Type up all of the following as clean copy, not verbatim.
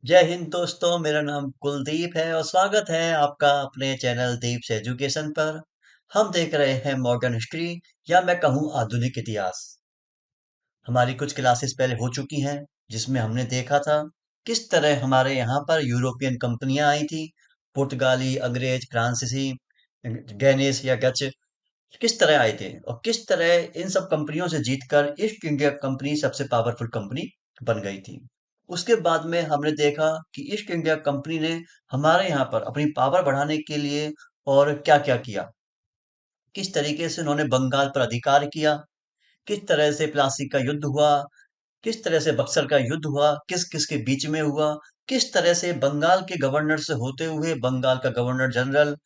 जय हिंद दोस्तों, मेरा नाम कुलदीप है और स्वागत है आपका अपने चैनल दीप्स एजुकेशन पर। हम देख रहे हैं मॉडर्न हिस्ट्री या मैं कहूँ आधुनिक इतिहास। हमारी कुछ क्लासेस पहले हो चुकी हैं जिसमें हमने देखा था किस तरह हमारे यहाँ पर यूरोपियन कंपनियां आई थी। पुर्तगाली, अंग्रेज, फ्रांसीसी, डेनिश या डच किस तरह आए थे और किस तरह इन सब कंपनियों से जीतकर ईस्ट इंडिया कंपनी सबसे पावरफुल कंपनी बन गई थी। उसके बाद में हमने देखा कि ईस्ट इंडिया कंपनी ने हमारे यहाँ पर अपनी पावर बढ़ाने के लिए और क्या-क्या किया। किस तरीके से उन्होंने बंगाल पर अधिकार किया, किस तरह से प्लासी का युद्ध हुआ, किस तरह से बक्सर का युद्ध हुआ, किस-किस के बीच में हुआ, किस तरह से बंगाल के गवर्नर से होते हुए बंगाल का गवर्नर जनरल,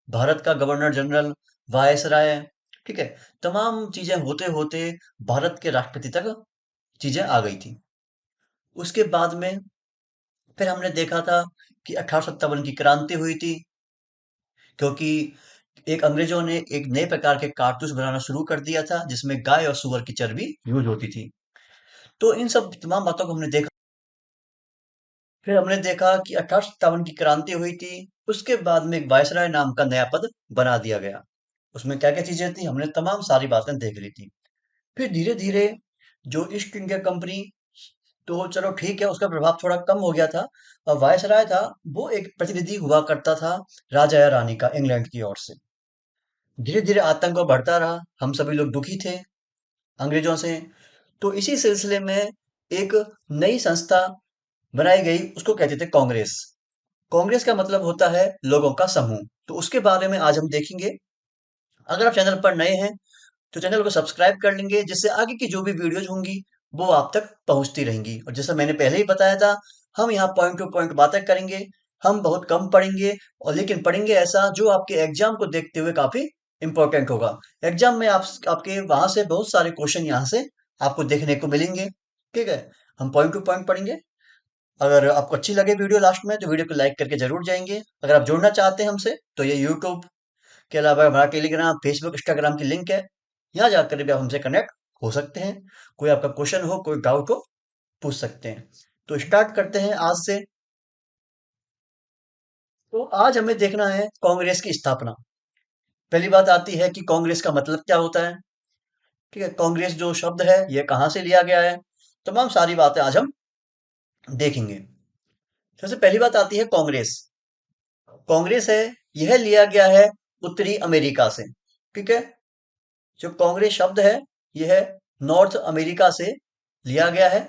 भारत का गवर्नर जनरल, वायसराय, ठीक है? तमाम चीजें होते-होते भारत के राष्ट्रपति तक चीजें आ गई थी। उसके बाद में फिर हमने देखा था कि 1857 की क्रांति हुई थी, क्योंकि एक अंग्रेजों ने एक नए प्रकार के कारतूस बनाना शुरू कर दिया था जिसमें गाय और सूअर की चर्बी यूज होती थी। तो इन सब तमाम बातों को हमने देखा। फिर हमने देखा कि 1857 की क्रांति हुई थी। उसके बाद में एक वायसराय नाम का नया पद बना दिया गया। उसमें क्या क्या चीजें थी हमने तमाम सारी बातें देख ली थी। फिर धीरे धीरे जो ईस्ट इंडिया कंपनी, तो चलो ठीक है, उसका प्रभाव थोड़ा कम हो गया था। और वायसराय था, वो एक प्रतिनिधि हुआ करता था राजा या रानी का इंग्लैंड की ओर से। धीरे धीरे आतंक बढ़ता रहा, हम सभी लोग दुखी थे अंग्रेजों से। तो इसी सिलसिले में एक नई संस्था बनाई गई, उसको कहते थे कांग्रेस। कांग्रेस का मतलब होता है लोगों का समूह। तो उसके बारे में आज हम देखेंगे। अगर आप चैनल पर नए हैं तो चैनल को सब्सक्राइब कर लेंगे, जिससे आगे की जो भी वीडियोज होंगी वो आप तक पहुंचती रहेंगी। और जैसा मैंने पहले ही बताया था, हम यहाँ पॉइंट टू पॉइंट बातें करेंगे। हम बहुत कम पढ़ेंगे, और लेकिन पढ़ेंगे ऐसा जो आपके एग्जाम को देखते हुए काफी इंपॉर्टेंट होगा। एग्जाम में आपके वहां से बहुत सारे क्वेश्चन यहाँ से आपको देखने को मिलेंगे। ठीक है, हम पॉइंट टू पॉइंट पढ़ेंगे। अगर आपको अच्छी लगे वीडियो लास्ट में तो वीडियो को लाइक करके जरूर जाएंगे। अगर आप जुड़ना चाहते हैं हमसे तो ये यूट्यूब के अलावा हमारा टेलीग्राम, फेसबुक, इंस्टाग्राम की लिंक है। यहाँ जाकर भी आप हमसे कनेक्ट हो सकते हैं। कोई आपका क्वेश्चन हो, कोई डाउट हो, पूछ सकते हैं। तो स्टार्ट करते हैं आज से। तो आज हमें देखना है कांग्रेस की स्थापना। पहली बात आती है कि कांग्रेस का मतलब क्या होता है। ठीक है, कांग्रेस जो शब्द है यह कहाँ से लिया गया है, तमाम सारी बातें आज हम देखेंगे। सबसे पहली बात आती है कांग्रेस। कांग्रेस है, यह लिया गया है उत्तरी अमेरिका से। ठीक है, जो कांग्रेस शब्द है यह नॉर्थ अमेरिका से लिया गया है।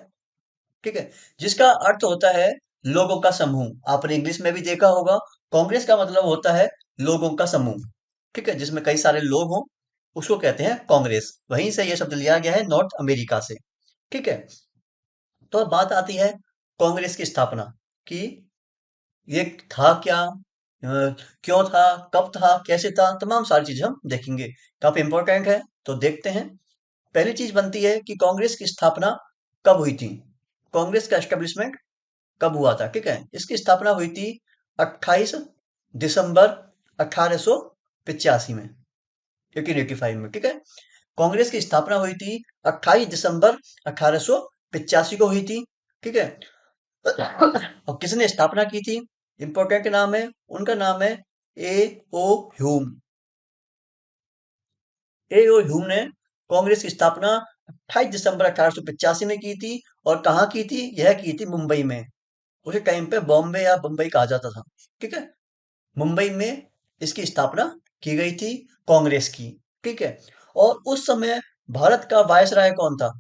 ठीक है, जिसका अर्थ होता है लोगों का समूह। आपने इंग्लिश में भी देखा होगा, कांग्रेस का मतलब होता है लोगों का समूह। ठीक है, जिसमें कई सारे लोग हों, उसको कहते हैं कांग्रेस। वहीं से यह शब्द लिया गया है, नॉर्थ अमेरिका से। ठीक है, तो अब बात आती है कांग्रेस की स्थापना की। ये था क्या, क्यों था, कब था, कैसे था, तमाम सारी चीजें हम देखेंगे। काफी इंपॉर्टेंट है, तो देखते हैं। पहली चीज बनती है कि कांग्रेस की स्थापना कब हुई थी। कांग्रेस का एस्टेब्लिशमेंट कब हुआ था। ठीक है, इसकी स्थापना हुई थी 28 दिसंबर 1885 में, 1885 में। ठीक है, कांग्रेस की स्थापना हुई थी 28 दिसंबर 1885 को हुई थी। ठीक है, और किसने स्थापना की थी, इंपॉर्टेंट नाम है, उनका नाम है ए ओ ह्यूम। ए ओ ह्यूम ने कांग्रेस की स्थापना 28 दिसंबर 1885 में की थी। और कहाँ की थी, यह की थी मुंबई में। उसी टाइम पे बॉम्बे या बम्बई कहा जाता था। ठीक है, मुंबई में इसकी स्थापना की गई थी कांग्रेस की। ठीक है, और उस समय भारत का वायसराय कौन था।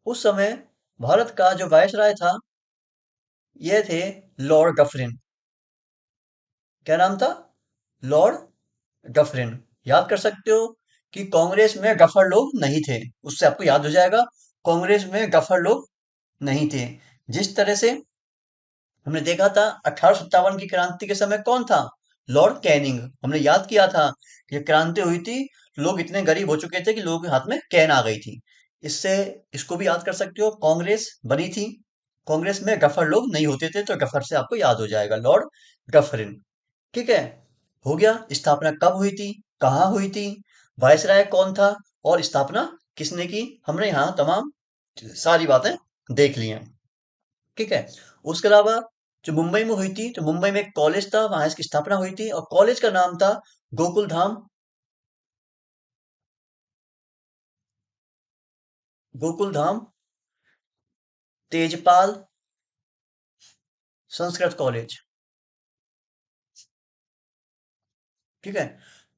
उस समय भारत का जो वायसराय था ये थे लॉर्ड डफरिन। क्या नाम था, लॉर्ड डफरिन। याद कर सकते हो कि कांग्रेस में डफर लोग नहीं थे। उससे आपको याद हो जाएगा, कांग्रेस में डफर लोग नहीं थे। जिस तरह से हमने देखा था 1857 की क्रांति के समय कौन था, लॉर्ड कैनिंग। हमने याद किया था कि क्रांति हुई थी, लोग इतने गरीब हो चुके थे कि लोगों के हाथ में कैन आ गई थी। इससे इसको भी याद कर सकते हो, कांग्रेस बनी थी, कांग्रेस में गफर लोग नहीं होते थे, तो गफर से आपको याद हो जाएगा, लॉर्ड डफरिन। ठीक है, हो गया। स्थापना कब हुई थी, कहाँ हुई थी, वायसराय कौन था, और स्थापना किसने की, हमने यहाँ तमाम सारी बातें देख ली हैं। ठीक है। उसके अलावा जो मुंबई में हुई थी, तो मुंबई में एक कॉलेज था, वहां इसकी स्थापना हुई थी और कॉलेज का नाम था गोकुल धाम, गोकुल धाम तेजपाल संस्कृत कॉलेज। ठीक है।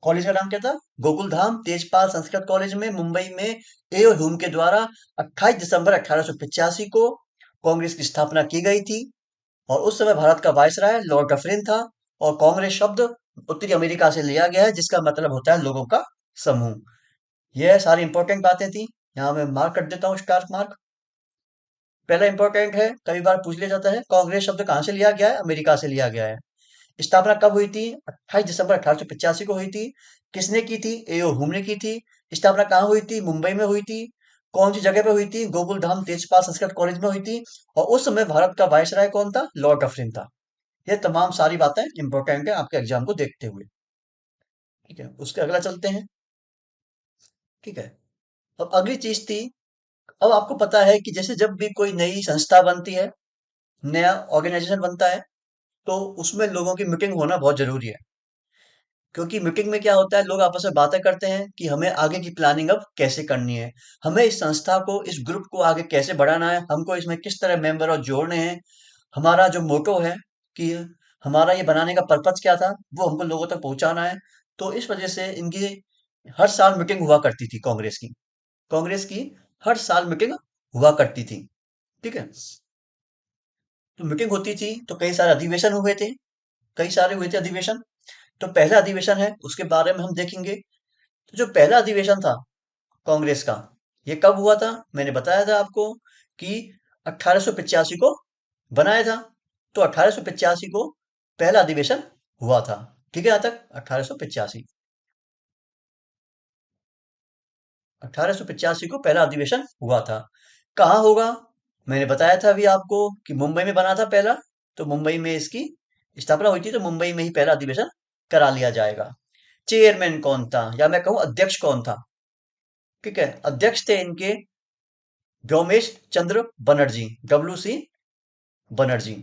कॉलेज का नाम क्या था? गोकुल धाम तेजपाल संस्कृत कॉलेज में मुंबई में ए और ह्यूम के द्वारा 28 दिसंबर 1885 को कांग्रेस की स्थापना की गई थी। और उस समय भारत का वायसराय लॉर्ड डफरिन था। और कांग्रेस शब्द उत्तरी अमेरिका से लिया गया है, जिसका मतलब होता है लोगों का समूह। यह सारी इंपॉर्टेंट बातें थी। यहाँ मैं मार्क कर देता हूँ, स्टार मार्क। पहला इंपॉर्टेंट है, कई बार पूछ लिया जाता है, कांग्रेस शब्द कहाँ से लिया गया है? अमेरिका से लिया गया है। स्थापना कब हुई थी? 28 दिसंबर 1885 को हुई थी। किसने की थी? एओ हुम ने की थी। स्थापना कहाँ हुई थी? मुंबई में हुई थी। कौन सी जगह पे हुई थी? गोकुल धाम तेजपाल संस्कृत कॉलेज में हुई थी। और उस समय भारत का वायसराय कौन था? लॉर्ड डफरिन था। ये तमाम सारी बातें इंपॉर्टेंट है आपके एग्जाम को देखते हुए। ठीक है, उसके अगला चलते हैं। ठीक है। अब अगली चीज थी, अब आपको पता है कि जैसे जब भी कोई नई संस्था बनती है, नया ऑर्गेनाइजेशन बनता है, तो उसमें लोगों की मीटिंग होना बहुत जरूरी है। क्योंकि मीटिंग में क्या होता है, लोग आपस में बातें करते हैं कि हमें आगे की प्लानिंग अब कैसे करनी है, हमें इस संस्था को, इस ग्रुप को आगे कैसे बढ़ाना है, हमको इसमें किस तरह मेंबर और जोड़ने हैं, हमारा जो मोटो है कि हमारा ये बनाने का पर्पज क्या था, वो हमको लोगों तक पहुंचाना है। तो इस वजह से इनकी हर साल मीटिंग हुआ करती थी कांग्रेस की। कांग्रेस की हर साल मीटिंग हुआ करती थी। ठीक है। तो मीटिंग होती थी तो कई सारे अधिवेशन हुए थे, कई सारे हुए थे अधिवेशन। तो पहला अधिवेशन है, उसके बारे में हम देखेंगे। तो जो पहला अधिवेशन था कांग्रेस का, ये कब हुआ था? मैंने बताया था आपको कि 1885 को बनाया था। तो 1885 को पहला अधिवेशन हुआ था। ठीक है, यहां तक 1885। 1885 को पहला अधिवेशन हुआ था। कहाँ होगा? मैंने बताया था अभी आपको कि मुंबई में बना था पहला। तो मुंबई में इसकी स्थापना हुई थी, तो मुंबई में ही पहला अधिवेशन करा लिया जाएगा। चेयरमैन कौन था, या मैं कहूँ अध्यक्ष कौन था? ठीक है, अध्यक्ष थे इनके व्योमेश चंद्र बनर्जी, डब्ल्यू सी बनर्जी।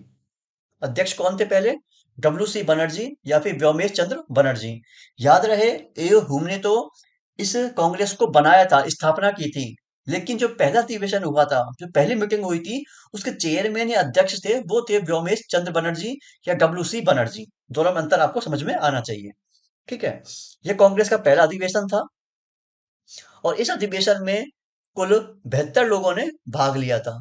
अध्यक्ष कौन थे पहले? डब्ल्यू सी बनर्जी या फिर व्योमेश चंद्र बनर्जी। याद रहे, ए हुम ने तो इस कांग्रेस को बनाया था, स्थापना की थी। लेकिन जो पहला अधिवेशन हुआ था, जो पहली मीटिंग हुई थी, उसके चेयरमैन या अध्यक्ष थे, वो थे व्योमेश चंद्र बनर्जी या डब्ल्यू सी बनर्जी। दोनों में अंतर आपको समझ में आना चाहिए। ठीक है। ये कांग्रेस का पहला अधिवेशन था। और इस अधिवेशन में कुल 72 लोगों ने भाग लिया था।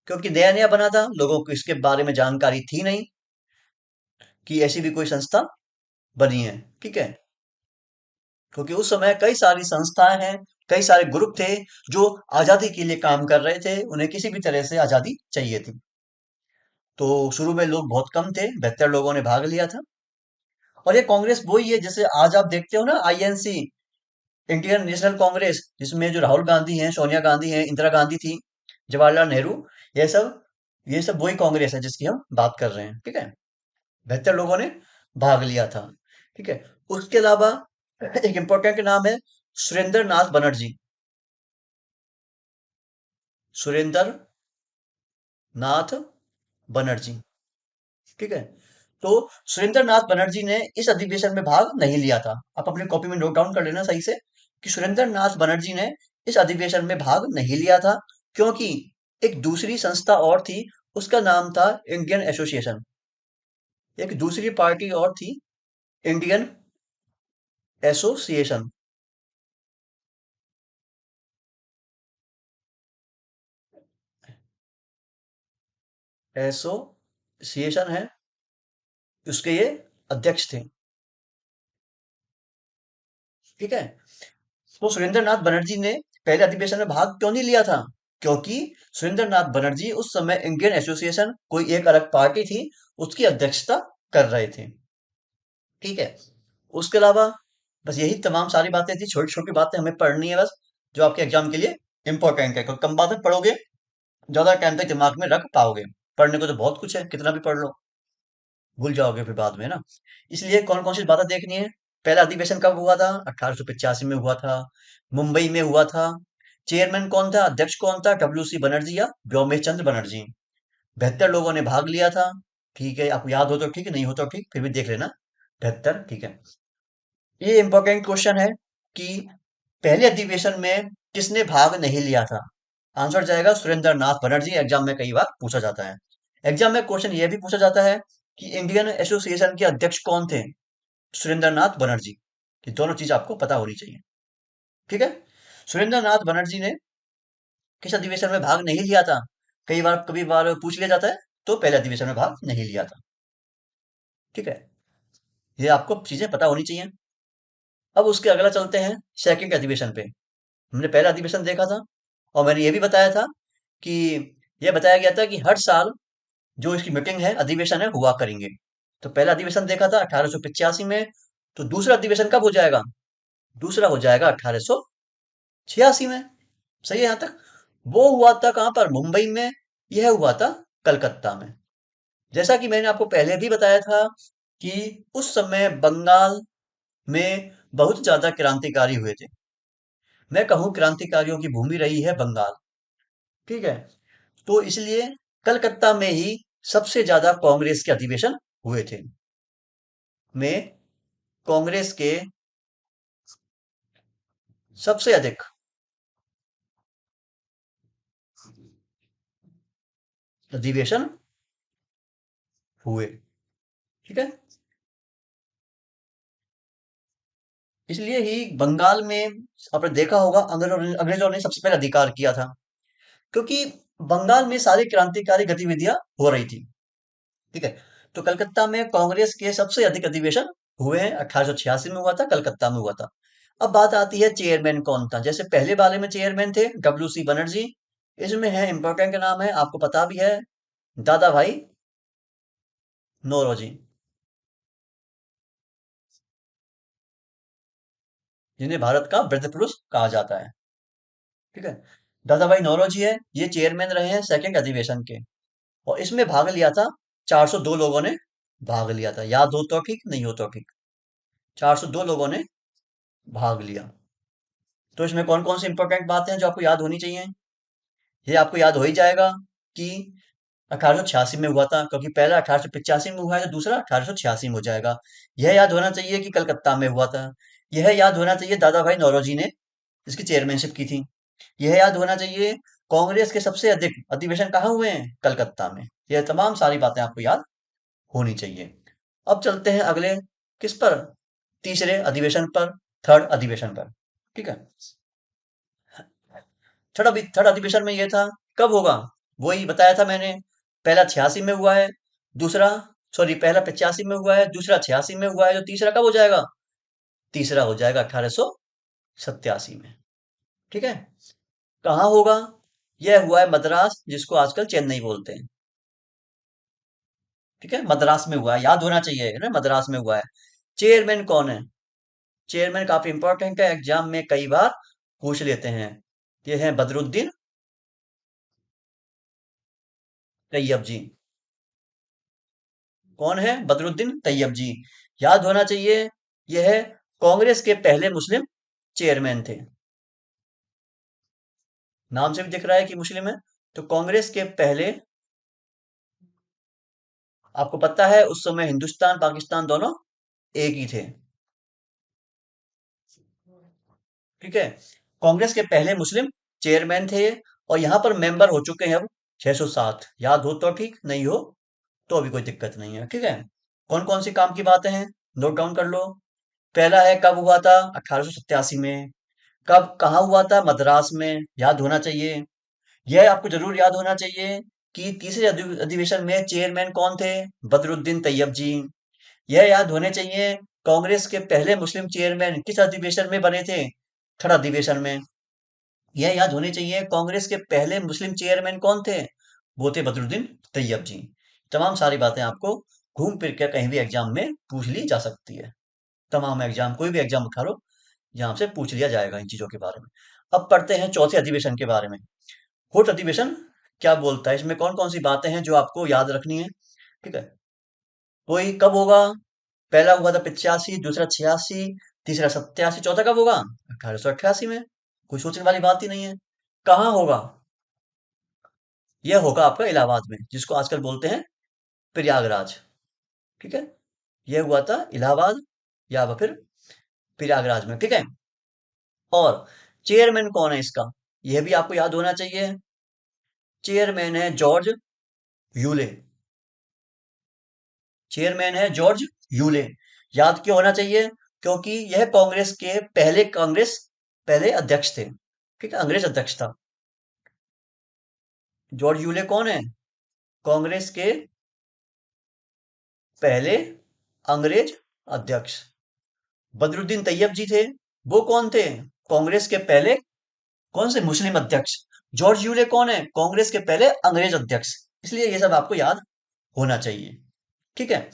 क्योंकि नया नया बना था, लोगों को इसके बारे में जानकारी थी नहीं कि ऐसी भी कोई संस्था बनी है। ठीक है। क्योंकि उस समय कई सारी संस्थाएं हैं, कई सारे ग्रुप थे जो आजादी के लिए काम कर रहे थे, उन्हें किसी भी तरह से आजादी चाहिए थी। तो शुरू में लोग बहुत कम थे, 72 लोगों ने भाग लिया था। और ये कांग्रेस वही है जैसे आज आप देखते हो ना, आईएनसी, इंडियन नेशनल कांग्रेस, जिसमें जो राहुल गांधी हैं, सोनिया गांधी हैं, इंदिरा गांधी थी, जवाहरलाल नेहरू, ये सब ये सब वही कांग्रेस है जिसकी हम बात कर रहे हैं। ठीक है। 72 लोगों ने भाग लिया था। ठीक है। उसके अलावा एक इंपॉर्टेंट नाम है सुरेंद्र नाथ बनर्जी। सुरेंद्र नाथ बनर्जी। ठीक है। तो सुरेंद्र नाथ बनर्जी ने इस अधिवेशन में भाग नहीं लिया था। आप अपनी कॉपी में नोट डाउन कर लेना सही से कि सुरेंद्र नाथ बनर्जी ने इस अधिवेशन में भाग नहीं लिया था। क्योंकि एक दूसरी संस्था और थी, उसका नाम था इंडियन एसोसिएशन। एक दूसरी पार्टी और थी, इंडियन एसोसिएशन। एसोसिएशन है, उसके ये अध्यक्ष थे। ठीक है। तो सुरेंद्र नाथ बनर्जी ने पहले अधिवेशन में भाग क्यों नहीं लिया था? क्योंकि सुरेंद्र नाथ बनर्जी उस समय इंडियन एसोसिएशन, कोई एक अलग पार्टी थी, उसकी अध्यक्षता कर रहे थे। ठीक है। उसके अलावा बस यही तमाम सारी बातें थी, छोटी छोटी बातें हमें पढ़नी है बस, जो आपके एग्जाम के लिए इंपॉर्टेंट है। क्योंकि कम बातें पढ़ोगे, ज्यादा टाइम तक दिमाग में रख पाओगे। पढ़ने को तो बहुत कुछ है, कितना भी पढ़ लो, भूल जाओगे फिर बाद में ना। इसलिए कौन कौन सी बातें देखनी है? पहला अधिवेशन कब हुआ था? 1885 में हुआ था, मुंबई में हुआ था। चेयरमैन कौन था, अध्यक्ष कौन था? डब्ल्यू सी बनर्जी या व्योमेश चंद्र बनर्जी। 72 लोगों ने भाग लिया था। ठीक है, आपको याद हो तो ठीक, नहीं हो तो ठीक, फिर भी देख लेना। 72, ठीक है। ये इंपॉर्टेंट क्वेश्चन है कि पहले अधिवेशन में किसने भाग नहीं लिया था। आंसर जाएगा सुरेंद्र नाथ बनर्जी। एग्जाम में कई बार पूछा जाता है। एग्जाम में क्वेश्चन ये भी पूछा जाता है कि इंडियन एसोसिएशन के अध्यक्ष कौन थे। सुरेंद्र नाथ बनर्जी। ये दोनों चीज आपको पता होनी चाहिए। ठीक है। सुरेंद्र नाथ बनर्जी ने किस अधिवेशन में भाग नहीं लिया था। कभी बार पूछ लिया जाता है, तो पहले अधिवेशन में भाग नहीं लिया था। ठीक है, ये आपको चीजें पता होनी चाहिए। अब उसके अगला चलते हैं सेकंड अधिवेशन पे। हमने पहला अधिवेशन देखा था, और मैंने ये भी बताया था कि यह बताया गया था कि हर साल जो इसकी मीटिंग है, अधिवेशन है, हुआ करेंगे। तो पहला अधिवेशन देखा था 1885 में। तो दूसरा अधिवेशन कब हो जाएगा। दूसरा हो जाएगा 1886 में। सही है यहां तक। वो हुआ था कहां पर, मुंबई में। यह हुआ था कलकत्ता में। जैसा कि मैंने आपको पहले भी बताया था कि उस समय बंगाल में बहुत ज्यादा क्रांतिकारी हुए थे। मैं कहूं क्रांतिकारियों की भूमि रही है बंगाल। ठीक है। तो इसलिए कलकत्ता में ही सबसे ज्यादा कांग्रेस के अधिवेशन हुए थे। में कांग्रेस के सबसे अधिक अधिवेशन हुए। ठीक है। इसलिए ही बंगाल में आपने देखा होगा अंग्रेजों ने सबसे पहले अधिकार किया था, क्योंकि बंगाल में सारी क्रांतिकारी गतिविधियां हो रही थी। ठीक है। तो कलकत्ता में कांग्रेस के सबसे अधिक अधिवेशन हुए हैं। 1886 में हुआ था, कलकत्ता में हुआ था। अब बात आती है चेयरमैन कौन था। जैसे पहले वाले में चेयरमैन थे डब्ल्यू सी बनर्जी। इसमें है इंपॉर्टेंट नाम है, आपको पता भी है, दादा भाई नौरोजी, जिन्हें भारत का वृद्ध पुरुष कहा जाता है। ठीक है। दादा भाई नौरोजी है, ये चेयरमैन रहे हैं सेकंड अधिवेशन के। और इसमें भाग लिया था 402 लोगों ने भाग लिया था। याद हो तो ठीक, नहीं हो तो ठीक। 402 लोगों ने भाग लिया। तो इसमें कौन कौन सी इंपॉर्टेंट बातें हैं जो आपको याद होनी चाहिए। ये आपको याद हो ही जाएगा कि 1886 में हुआ था, क्योंकि पहला 1885 में हुआ है, तो दूसरा 1886 में हो जाएगा। यह याद होना चाहिए कि कलकत्ता में हुआ था। यह याद होना चाहिए दादा भाई नौरोजी ने इसकी चेयरमैनशिप की थी। यह याद होना चाहिए कांग्रेस के सबसे अधिक अधिवेशन कहाँ हुए हैं, कलकत्ता में। यह तमाम सारी बातें आपको याद होनी चाहिए। अब चलते हैं अगले किस पर, तीसरे अधिवेशन पर, थर्ड अधिवेशन पर। ठीक है। थर्ड अधिवेशन में यह था, कब होगा, वही बताया था मैंने। पहला 86 में हुआ है, दूसरा, सॉरी, पहला 85 में हुआ है, दूसरा 86 में हुआ है, तो तीसरा कब हो जाएगा। तीसरा हो जाएगा 1887 में। ठीक है। कहाँ होगा, यह हुआ है मद्रास, जिसको आजकल चेन्नई बोलते हैं। ठीक है, मद्रास में हुआ है, याद होना चाहिए ना, मद्रास में हुआ है। चेयरमैन कौन है। चेयरमैन काफी इंपॉर्टेंट है, एग्जाम में कई बार पूछ लेते हैं। ये है बदरुद्दीन तैयब जी। कौन है, बदरुद्दीन तैयब जी। याद होना चाहिए, यह कांग्रेस के पहले मुस्लिम चेयरमैन थे। नाम से भी दिख रहा है कि मुस्लिम है। तो कांग्रेस के पहले, आपको पता है उस समय हिंदुस्तान पाकिस्तान दोनों एक ही थे। ठीक है। कांग्रेस के पहले मुस्लिम चेयरमैन थे। और यहां पर मेंबर हो चुके हैं अब 607। याद हो तो ठीक, नहीं हो तो अभी कोई दिक्कत नहीं है। ठीक है। कौन कौन सी काम की बातें हैं, नोट डाउन कर लो। पहला है कब हुआ था, 1887 में। कब कहाँ हुआ था, मद्रास में, याद होना चाहिए। यह आपको जरूर याद होना चाहिए कि तीसरे अधिवेशन में चेयरमैन कौन थे, बदरुद्दीन तैयब जी। यह याद होने चाहिए कांग्रेस के पहले मुस्लिम चेयरमैन किस अधिवेशन में बने थे, थर्ड अधिवेशन में। यह याद होने चाहिए कांग्रेस के पहले मुस्लिम चेयरमैन कौन थे, वो थे बदरुद्दीन तैयब जी। तमाम सारी बातें आपको घूम फिर के कहीं भी एग्जाम में पूछ ली जा सकती है। तमाम एग्जाम, कोई भी एग्जाम उठा लो, यहाँ से पूछ लिया जाएगा इन चीजों के बारे में। अब पढ़ते हैं चौथे अधिवेशन के बारे में। फोर्थ अधिवेशन क्या बोलता है, इसमें कौन कौन सी बातें हैं जो आपको याद रखनी है। ठीक है। कोई कब होगा, पहला हुआ था 85, दूसरा 86, तीसरा 87, चौथा कब होगा, 1888 में। कोई सोचने वाली बात ही नहीं है। कहाँ होगा, यह होगा आपका इलाहाबाद में, जिसको आजकल बोलते हैं प्रयागराज। ठीक है, यह हुआ था इलाहाबाद या फिर प्रयागराज में। ठीक है, और चेयरमैन कौन है इसका, यह भी आपको याद होना चाहिए। चेयरमैन है जॉर्ज यूले। चेयरमैन है जॉर्ज यूले। याद क्यों होना चाहिए? क्योंकि यह कांग्रेस पहले अध्यक्ष थे। ठीक है, अंग्रेज अध्यक्ष था। जॉर्ज यूले कौन है? कांग्रेस के पहले अंग्रेज अध्यक्ष। बदरुद्दीन तैयब जी थे, वो कौन थे? कांग्रेस के पहले कौन से मुस्लिम अध्यक्ष। जॉर्ज यूले कौन है? कांग्रेस के पहले अंग्रेज अध्यक्ष। इसलिए ये सब आपको याद होना चाहिए। ठीक है,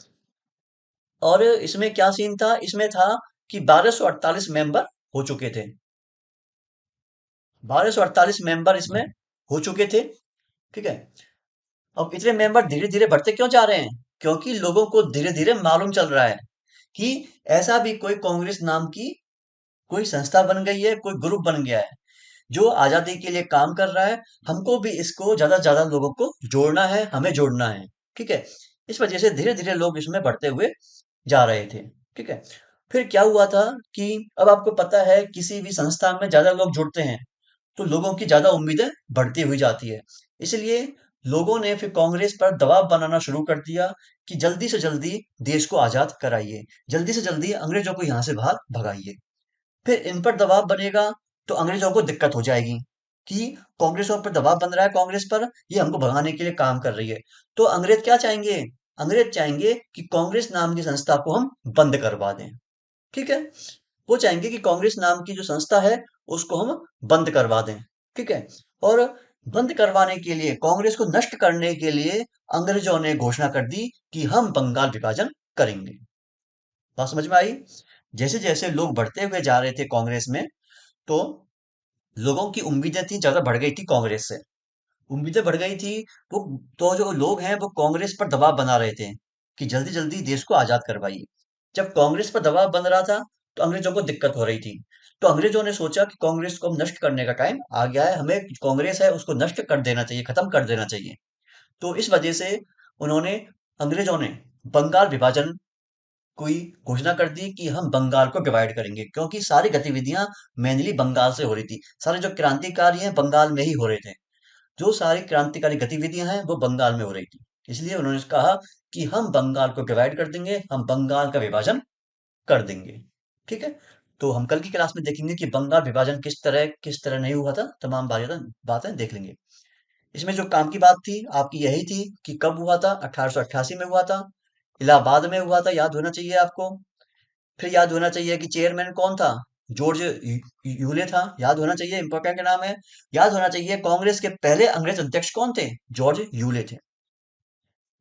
और इसमें क्या सीन था? इसमें था कि 1248 मेंबर हो चुके थे। 1248 मेंबर इसमें हो चुके थे। ठीक है, अब इतने मेंबर धीरे धीरे बढ़ते क्यों जा रहे हैं? क्योंकि लोगों को धीरे धीरे मालूम चल रहा है कि ऐसा भी कोई कांग्रेस नाम की कोई संस्था बन गई है, कोई ग्रुप बन गया है जो आजादी के लिए काम कर रहा है। हमको भी इसको ज्यादा से ज्यादा लोगों को जोड़ना है, हमें जोड़ना है। ठीक है, इस वजह से धीरे धीरे लोग इसमें बढ़ते हुए जा रहे थे। ठीक है, फिर क्या हुआ था कि अब आपको पता है किसी भी संस्था में ज्यादा लोग जुड़ते हैं तो लोगों की ज्यादा उम्मीदें बढ़ती हुई जाती है। इसलिए लोगों ने फिर कांग्रेस पर दबाव बनाना शुरू कर दिया कि जल्दी से जल्दी देश को आजाद कराइए, जल्दी से जल्दी अंग्रेजों को यहाँ से बाहर भगाइए। फिर इन पर दबाव बनेगा तो अंग्रेजों को दिक्कत हो जाएगी कि कांग्रेसों पर दबाव बन रहा है, कांग्रेस पर ये हमको भगाने के लिए काम कर रही है। तो अंग्रेज क्या चाहेंगे? अंग्रेज चाहेंगे कि कांग्रेस नाम की संस्था को हम बंद करवा दें। ठीक है, वो चाहेंगे कि कांग्रेस नाम की जो संस्था है उसको हम बंद करवा दें। ठीक है, और बंद करवाने के लिए, कांग्रेस को नष्ट करने के लिए अंग्रेजों ने घोषणा कर दी कि हम बंगाल विभाजन करेंगे। बात समझ में आई? जैसे जैसे लोग बढ़ते हुए जा रहे थे कांग्रेस में, तो लोगों की उम्मीदें थी ज्यादा बढ़ गई थी कांग्रेस से। उम्मीदें बढ़ गई थी। वो तो जो लोग हैं वो कांग्रेस पर दबाव बना रहे थे कि जल्दी जल्दी देश को आजाद करवाइए। जब कांग्रेस पर दबाव बन रहा था तो अंग्रेजों को दिक्कत हो रही थी। तो अंग्रेजों ने सोचा कि कांग्रेस को अब नष्ट करने का टाइम आ गया है, हमें कांग्रेस है उसको नष्ट कर देना चाहिए, खत्म कर देना चाहिए। तो इस वजह से उन्होंने अंग्रेजों ने बंगाल विभाजन कोई घोषणा कर दी कि हम बंगाल को डिवाइड करेंगे, क्योंकि सारी गतिविधियां मेनली बंगाल से हो रही थी। सारे जो क्रांतिकारी हैं बंगाल में ही हो रहे थे। जो सारी क्रांतिकारी गतिविधियां हैं वो बंगाल में हो रही थी। इसलिए उन्होंने कहा कि हम बंगाल को डिवाइड कर देंगे, हम बंगाल का विभाजन कर देंगे। ठीक है, तो हम कल की क्लास में देखेंगे कि बंगाल विभाजन किस तरह नहीं हुआ था, तमाम बातें बातें देख लेंगे। इसमें जो काम की बात थी आपकी यही थी कि कब हुआ था? 1888 में हुआ था, इलाहाबाद में हुआ था, याद होना चाहिए आपको। फिर याद होना चाहिए कि चेयरमैन कौन था? जॉर्ज यूले था, याद होना चाहिए, इंपॉर्टेंट नाम है। याद होना चाहिए कांग्रेस के पहले अंग्रेज अध्यक्ष कौन थे? जॉर्ज यूले थे।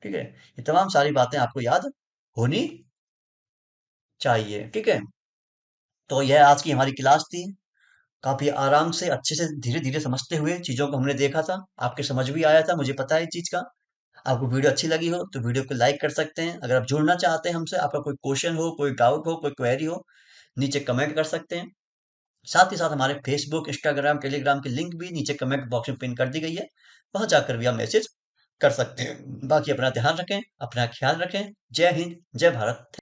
ठीक है, ये तमाम सारी बातें आपको याद होनी चाहिए। ठीक है, तो यह आज की हमारी क्लास थी। काफी आराम से, अच्छे से, धीरे धीरे समझते हुए चीजों को हमने देखा था। आपके समझ भी आया था, मुझे पता है इस चीज का। आपको वीडियो अच्छी लगी हो तो वीडियो को लाइक कर सकते हैं। अगर आप जुड़ना चाहते हैं हमसे, आपका कोई क्वेश्चन हो, कोई डाउट हो, कोई क्वेरी हो, नीचे कमेंट कर सकते हैं। साथ ही साथ हमारे फेसबुक, इंस्टाग्राम, टेलीग्राम की लिंक भी नीचे कमेंट बॉक्स में पिन कर दी गई है। वहां जाकर भी आप मैसेज कर सकते हैं। बाकी अपना ध्यान रखें, अपना ख्याल रखें। जय हिंद, जय भारत।